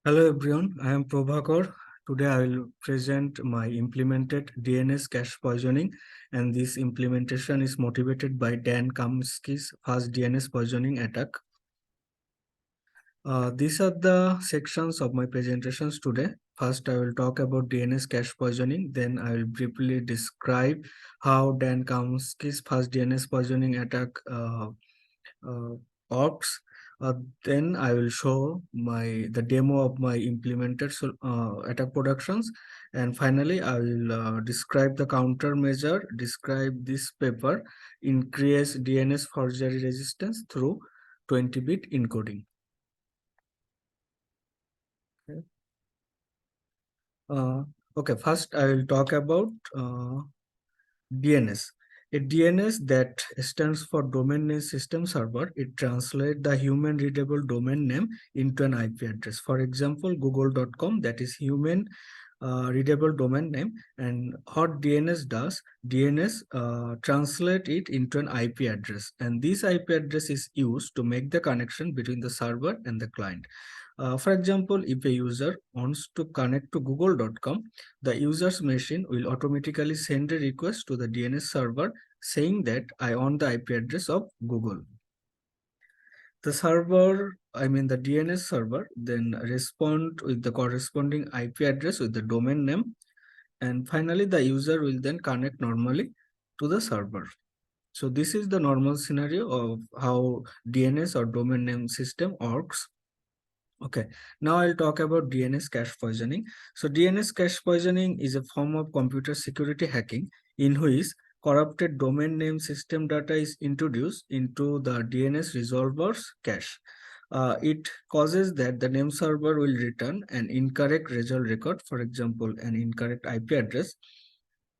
Hello everyone, I am Provakar. Today I will present my implemented DNS cache poisoning, and this implementation is motivated by Dan Kamsky's first DNS poisoning attack. These are the sections of my presentations today. First, I will talk about DNS cache poisoning. Then I will briefly describe how Dan Kamsky's first DNS poisoning attack uh, works. Uh, then I will show the demo of my implemented attack productions, and finally I will describe the countermeasure, describe this paper, increase DNS forgery resistance through 20-bit encoding. Okay. Okay, first I will talk about DNS. A DNS that stands for Domain Name System Server. It translates the human readable domain name into an IP address. For example, google.com, that is human readable domain name. And what DNS does, DNS translate it into an IP address. And this IP address is used to make the connection between the server and the client. For example, if a user wants to connect to google.com, the user's machine will automatically send a request to the DNS server saying that I want the IP address of Google. The server, the DNS server, then respond with the corresponding IP address with the domain name. And finally, the user will then connect normally to the server. So this is the normal scenario of how DNS or domain name system works. Okay, now I'll talk about DNS cache poisoning. So DNS cache poisoning is a form of computer security hacking in which corrupted domain name system data is introduced into the DNS resolver's cache. It causes that the name server will return an incorrect result record, for example, an incorrect IP address.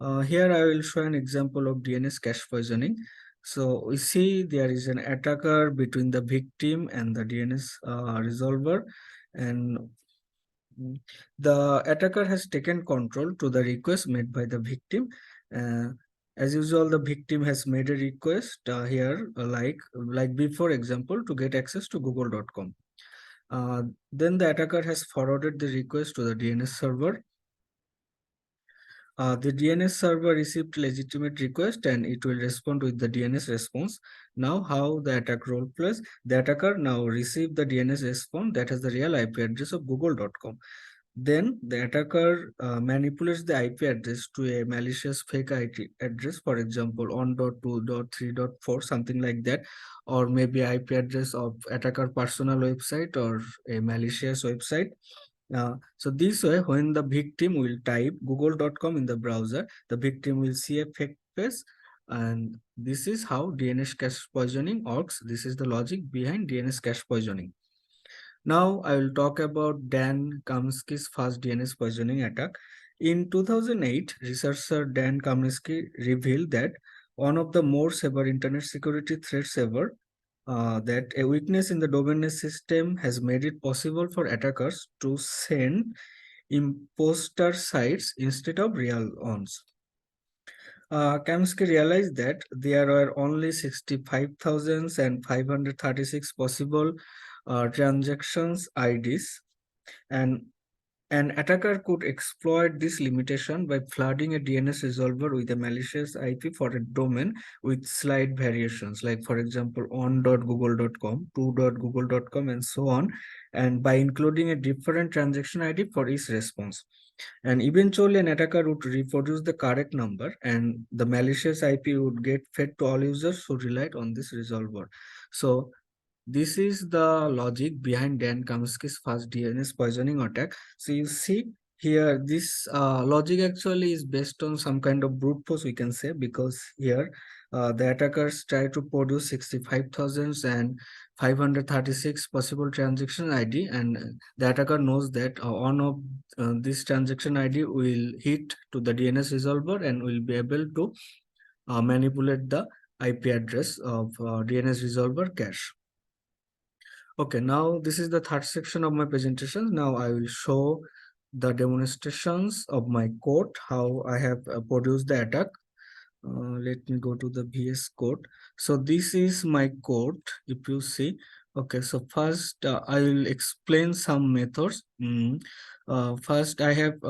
Here I will show an example of DNS cache poisoning. So we see there is an attacker between the victim and the DNS resolver, and the attacker has taken control to the request made by the victim. Uh, as usual, the victim has made a request here, like before example, to get access to google.com. Then the attacker has forwarded the request to the DNS server. The DNS server received legitimate request and it will respond with the DNS response. Now how the attack role plays, the attacker now received the DNS response that has the real IP address of google.com. Then the attacker manipulates the IP address to a malicious fake IP address, for example, 1.2.3.4, something like that, or maybe IP address of attacker personal website or a malicious website. So this way, when the victim will type google.com in the browser, the victim will see a fake page, and this is how DNS cache poisoning works. This is the logic behind DNS cache poisoning. Now I will talk about Dan Kamsky's first DNS poisoning attack. In 2008, researcher Dan Kamsky revealed that one of the most severe internet security threats ever, that a weakness in the domain name system has made it possible for attackers to send imposter sites instead of real ones. Kamsky realized that there were only 65,536 possible transactions IDs, and an attacker could exploit this limitation by flooding a DNS resolver with a malicious IP for a domain with slight variations, like for example 1.google.com, 2.google.com, and so on, and by including a different transaction ID for each response. And eventually an attacker would reproduce the correct number and the malicious IP would get fed to all users who relied on this resolver. So this is the logic behind Dan Kamsky's first DNS poisoning attack. So you see here, this logic actually is based on some kind of brute force, we can say, because here the attackers try to produce 65,536 possible transaction ID, and the attacker knows that one of this transaction ID will hit to the DNS resolver and will be able to manipulate the IP address of DNS resolver cache. Okay, now this is the third section of my presentation. Now I will show the demonstrations of my code, how I have produced the attack. Let me go to the VS Code. So this is my code. If you see, Okay, so first I will explain some methods. First, I have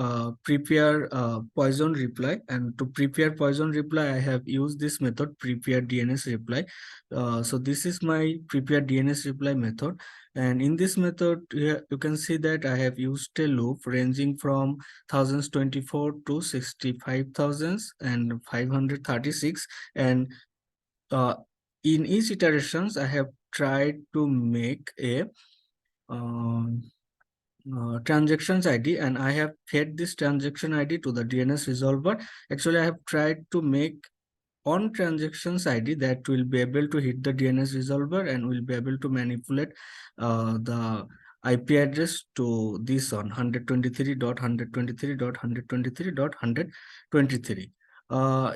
prepare poison reply, and to prepare poison reply, I have used this method, prepare DNS reply. So this is my prepare DNS reply method, and in this method, here you can see that I have used a loop ranging from 1024 to 65,000 and 536, and uh, in each iterations, I have tried to make a um, transactions ID, and I have fed this transaction ID to the DNS resolver. Actually, I have tried to make on transactions ID that will be able to hit the DNS resolver and will be able to manipulate the IP address to this on 123.123.123.123.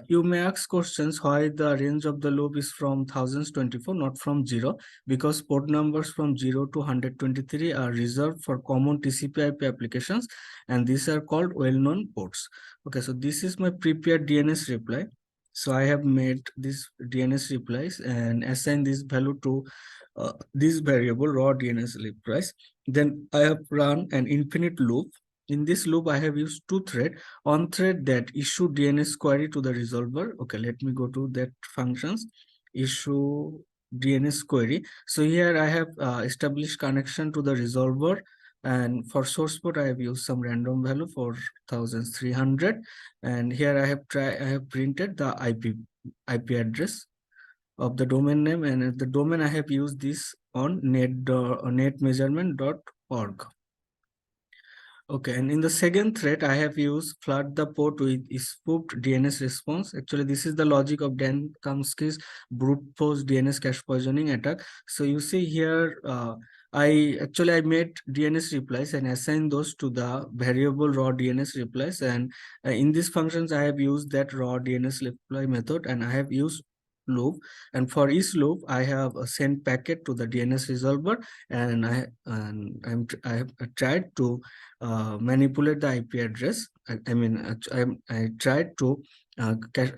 You may ask questions why the range of the loop is from 1024, not from 0, because port numbers from 0 to 123 are reserved for common TCP/IP applications, and these are called well-known ports. Okay, so this is my prepared DNS reply. So I have made this DNS replies and assign this value to this variable raw DNS replies. Then I have run an infinite loop. In this loop, I have used two thread. On thread that issue DNS query to the resolver. Okay, let me go to that functions. Issue DNS query. So here I have established connection to the resolver, and for source port I have used some random value for 1300, and here I have printed the IP address of the domain name, and the domain I have used this on netmeasurement.org. Okay, and in the second thread, I have used flood the port with spoofed DNS response. Actually, this is the logic of Dan Kamsky's brute force DNS cache poisoning attack. So you see here, I made DNS replies and assigned those to the variable raw DNS replies. And in these functions, I have used that raw DNS reply method, and I have used loop. And for each loop, I have sent packet to the DNS resolver, and I have tried to manipulate the IP address. I tried to cache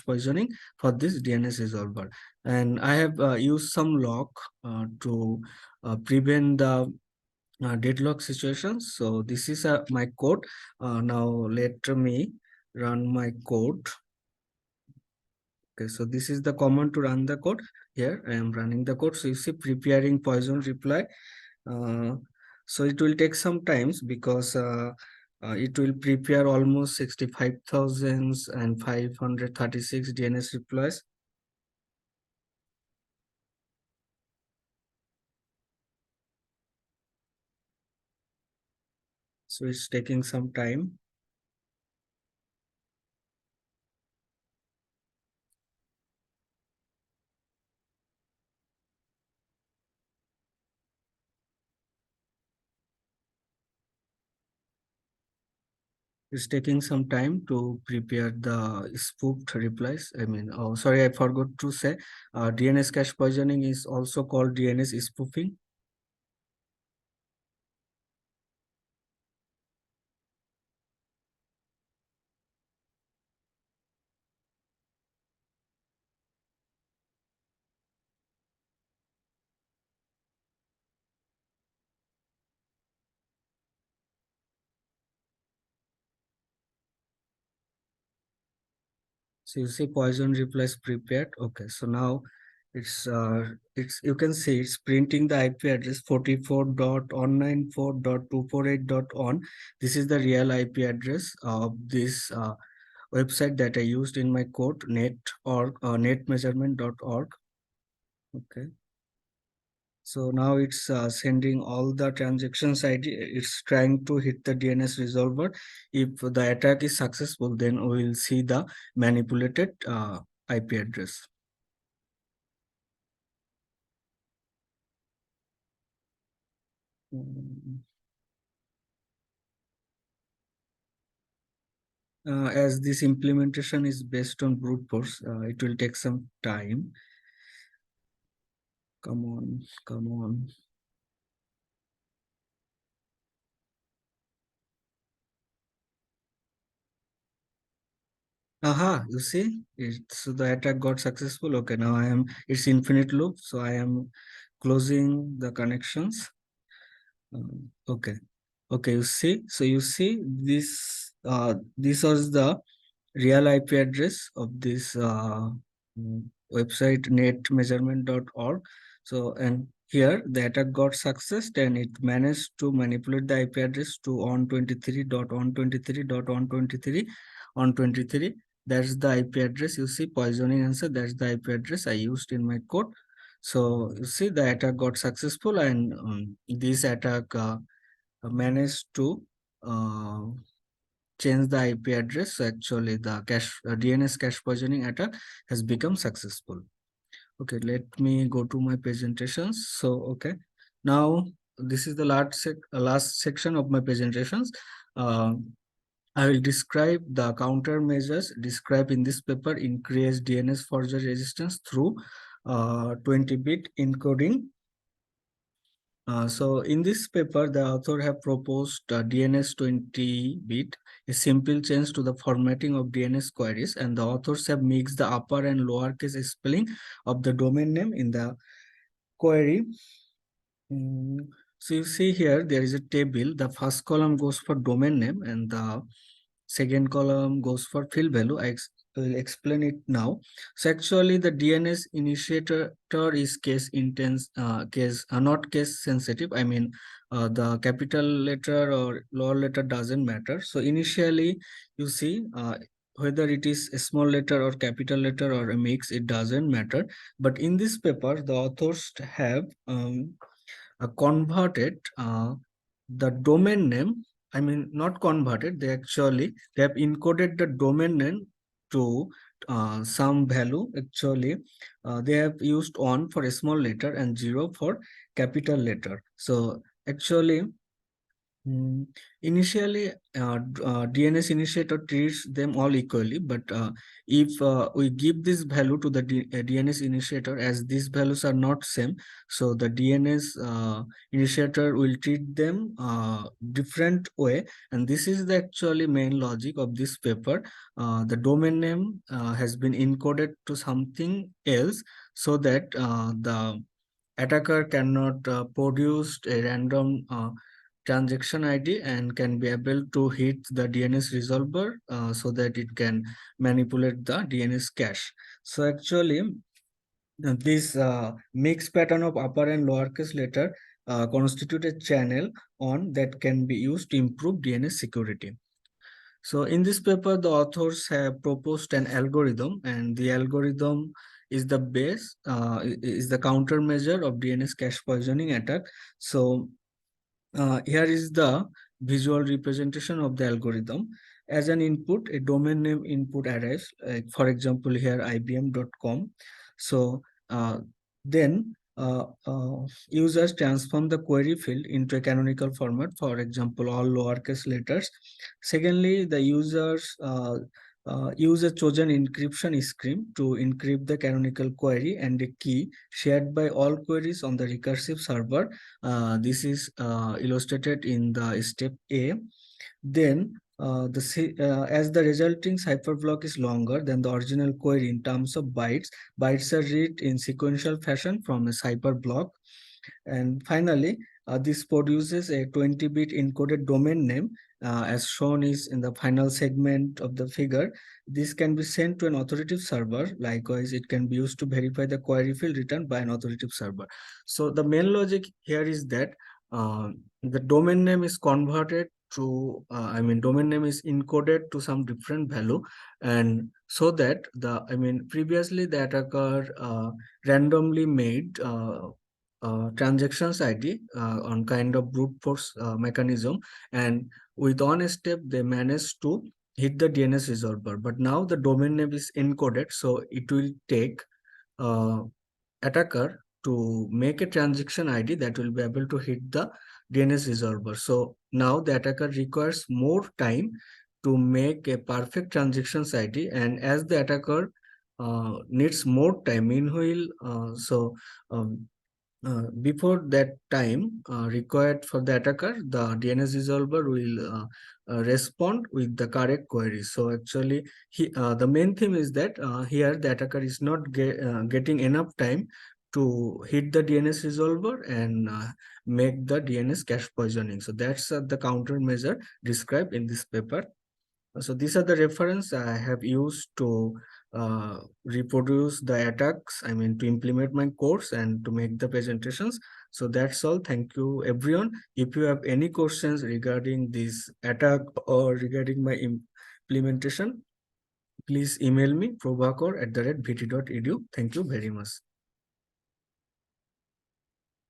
poisoning for this DNS resolver, and I have used some lock to prevent the deadlock situations. So this is my code. Now let me run my code. Okay, so this is the command to run the code. Here I am running the code. So you see preparing poison reply. uh, so it will take some times because it will prepare almost 65,536 DNS replies. So it's taking some time. It's taking some time to prepare the spoofed replies. Oh, sorry, I forgot to say, DNS cache poisoning is also called DNS spoofing. So you see poison replies prepared. Okay, so now it's you can see it's printing the IP address 44.194.248.on. This is the real IP address of this website that I used in my code, netmeasurement.org. Okay. So now it's sending all the transactions ID. It's trying to hit the DNS resolver. If the attack is successful, then we will see the manipulated IP address. Mm. As this implementation is based on brute force, it will take some time. Come on, come on. Aha, you see, it's the attack got successful. Okay, now it's infinite loop, so I am closing the connections. Okay, okay, you see this was the real IP address of this website netmeasurement.org. So, and here the attack got success and it managed to manipulate the IP address to on23.on23.on23 That's the IP address. You see poisoning answer. That's the IP address I used in my code. So you see the attack got successful, and this attack managed to uh, change the IP address. So actually, the DNS cache poisoning attack has become successful. Okay, let me go to my presentations. So, okay, now this is the last section of my presentations. Uh, I will describe the countermeasures described in this paper increase DNS forgery resistance through 20-bit encoding. So in this paper, the author have proposed DNS 20-bit, a simple change to the formatting of DNS queries, and the authors have mixed the upper and lowercase spelling of the domain name in the query. So you see here, there is a table. The first column goes for domain name and the second column goes for field value. I will explain it now. So actually the DNS initiator is not case sensitive. I mean, the capital letter or lower letter doesn't matter. So initially you see, whether it is a small letter or capital letter or a mix, it doesn't matter. But in this paper, the authors have converted the domain name. I mean, not converted, they have encoded the domain name to some value. Actually, they have used 1 for a small letter and 0 for capital letter. So actually, Mm, initially, DNS initiator treats them all equally, but if we give this value to the DNS initiator as these values are not same, so the DNS initiator will treat them different way, and this is the actually main logic of this paper. The domain name has been encoded to something else so that the attacker cannot produce a random transaction ID and can be able to hit the DNS resolver so that it can manipulate the DNS cache. So actually, this mixed pattern of upper and lowercase letter constitute a channel on that can be used to improve DNS security. So in this paper, the authors have proposed an algorithm, and the algorithm is the base, is the countermeasure of DNS cache poisoning attack. So here is the visual representation of the algorithm. As an input, a domain name input arrives, like for example, here ibm.com. So then users transform the query field into a canonical format, for example, all lowercase letters. Secondly, the users use a chosen encryption scheme to encrypt the canonical query and a key shared by all queries on the recursive server. This is illustrated in the step A. Then, as the resulting cipherblock is longer than the original query in terms of bytes, bytes are read in sequential fashion from a cipherblock. And finally, this produces a 20-bit encoded domain name as shown is in the final segment of the figure. This can be sent to an authoritative server. Likewise, it can be used to verify the query field returned by an authoritative server. So the main logic here is that the domain name is converted to, domain name is encoded to some different value, and so that previously the attacker randomly made transactions ID on kind of brute force mechanism, and with one step they managed to hit the DNS resolver. But now the domain name is encoded, so it will take uh, attacker to make a transaction ID that will be able to hit the DNS resolver. So now the attacker requires more time to make a perfect transactions ID, and as the attacker needs more time, meanwhile, um, before that time required for the attacker, the DNS resolver will respond with the correct query. So actually, the main thing is that here the attacker is not getting enough time to hit the DNS resolver and make the DNS cache poisoning. So that's the countermeasure described in this paper. So these are the reference I have used to reproduce the attacks, I mean to implement my course and to make the presentations. So that's all. Thank you everyone. If you have any questions regarding this attack or regarding my implementation, please email me provakar@vt.edu. Thank you very much.